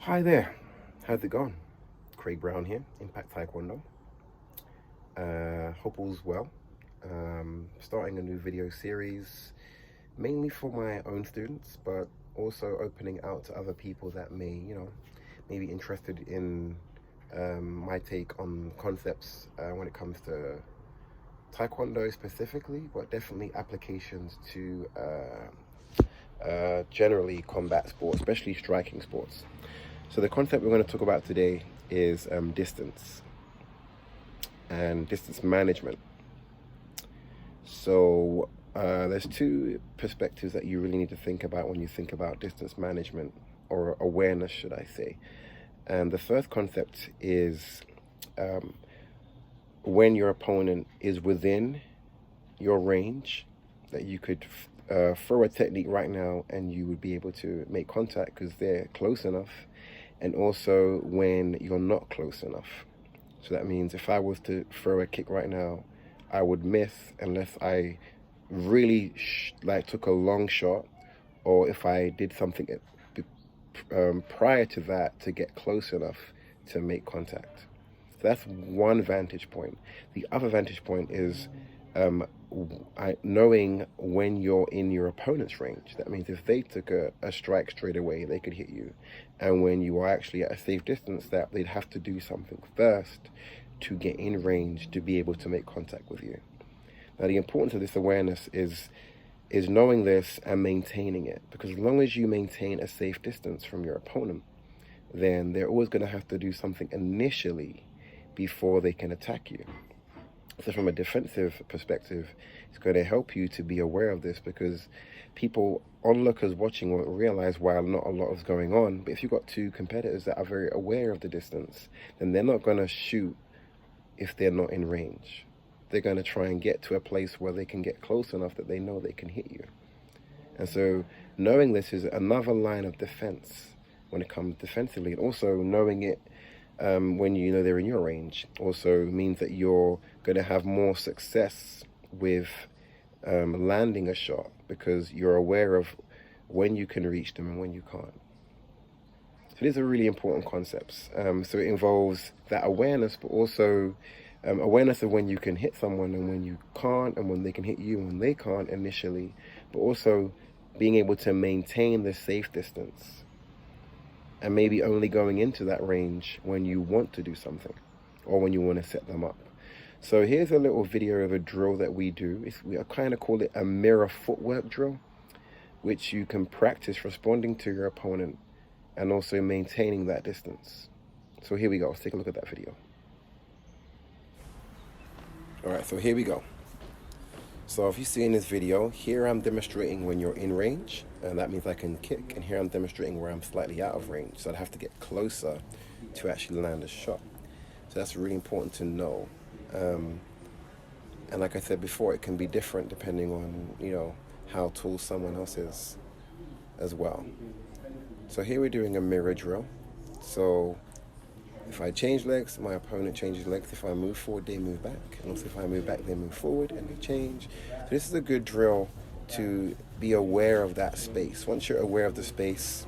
Hi there, how's it going? Craig Brown here, Impact Taekwondo. Hope all's well. Starting a new video series, mainly for my own students, but also opening out to other people that may be interested in my take on concepts when it comes to Taekwondo specifically, but definitely applications to generally combat sports, especially striking sports. So the concept we're going to talk about today is distance and distance management. So there's two perspectives that you really need to think about when you think about distance management, or awareness, should I say. And the first concept is when your opponent is within your range, that you could throw a technique right now and you would be able to make contact because they're close enough, and also when you're not close enough. So that means if I was to throw a kick right now, I would miss unless I really took a long shot, or if I did something prior to that to get close enough to make contact. So that's one vantage point. The other vantage point is knowing when you're in your opponent's range. That means if they took a strike straight away, they could hit you. And when you are actually at a safe distance, that they'd have to do something first to get in range to be able to make contact with you. Now, the importance of this awareness is knowing this and maintaining it. Because as long as you maintain a safe distance from your opponent, then they're always going to have to do something initially before they can attack you. So from a defensive perspective, it's going to help you to be aware of this, because people, onlookers watching, won't realize while not a lot is going on. But if you've got two competitors that are very aware of the distance, then they're not going to shoot if they're not in range. They're going to try and get to a place where they can get close enough that they know they can hit you. And so knowing this is another line of defense when it comes defensively. And also knowing it when you know they're in your range also means that you're going to have more success with landing a shot, because you're aware of when you can reach them and when you can't. So these are really important concepts. So it involves that awareness, but also awareness of when you can hit someone and when you can't, and when they can hit you and when they can't initially, but also being able to maintain the safe distance, and maybe only going into that range when you want to do something or when you want to set them up. So here's a little video of a drill that we do. We kind of call it a mirror footwork drill, which you can practice responding to your opponent and also maintaining that distance. So here we go. Let's take a look at that video. All right, so here we go. So if you see in this video, here I'm demonstrating when you're in range, and that means I can kick, and here I'm demonstrating where I'm slightly out of range, so I'd have to get closer to actually land a shot. So that's really important to know. And like I said before, it can be different depending on, how tall someone else is as well. So here we're doing a mirror drill. So if I change legs, my opponent changes legs. If I move forward, they move back. And also if I move back, they move forward and they change. So this is a good drill to be aware of that space. Once you're aware of the space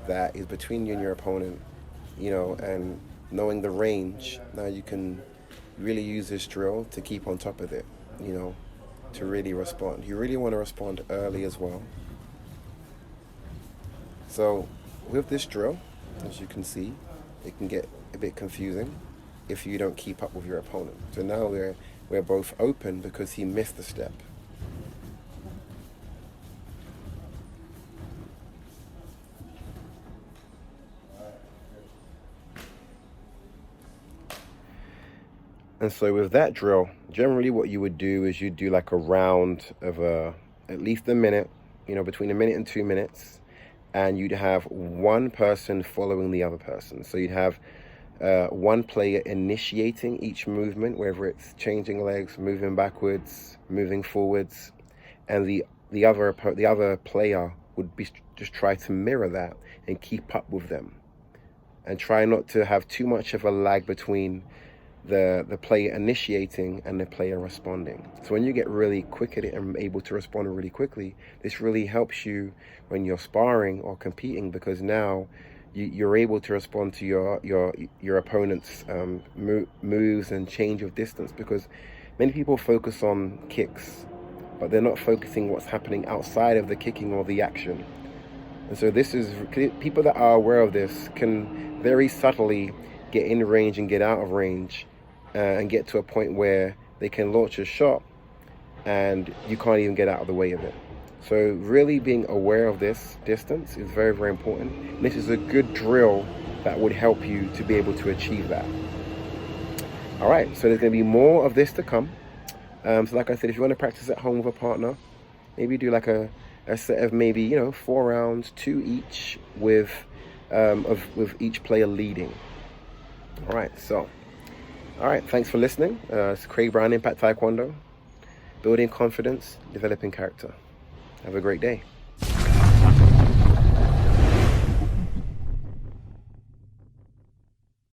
that is between you and your opponent, and knowing the range, now you can really use this drill to keep on top of it, to really respond. You really want to respond early as well. So with this drill, as you can see, it can get a bit confusing if you don't keep up with your opponent. So now we're both open because he missed a step. And so with that drill, generally what you would do is you'd do like a round of at least a minute, between a minute and 2 minutes, and you'd have one person following the other person. So you'd have one player initiating each movement, whether it's changing legs, moving backwards, moving forwards, and the other player would be just try to mirror that and keep up with them, and try not to have too much of a lag between the player initiating and the player responding. So when you get really quick at it and able to respond really quickly, this really helps you when you're sparring or competing, because now you're able to respond to your opponent's moves and change of distance, because many people focus on kicks, but they're not focusing what's happening outside of the kicking or the action. And so this is, people that are aware of this can very subtly get in range and get out of range, and get to a point where they can launch a shot and you can't even get out of the way of it. So really being aware of this distance is very, very important. And this is a good drill that would help you to be able to achieve that. All right, so there's going to be more of this to come. So like I said, if you want to practice at home with a partner, maybe do like a set of maybe 4 rounds, 2 each, with each player leading. All right, thanks for listening. It's Craig Brown, Impact Taekwondo, building confidence, developing character. Have a great day.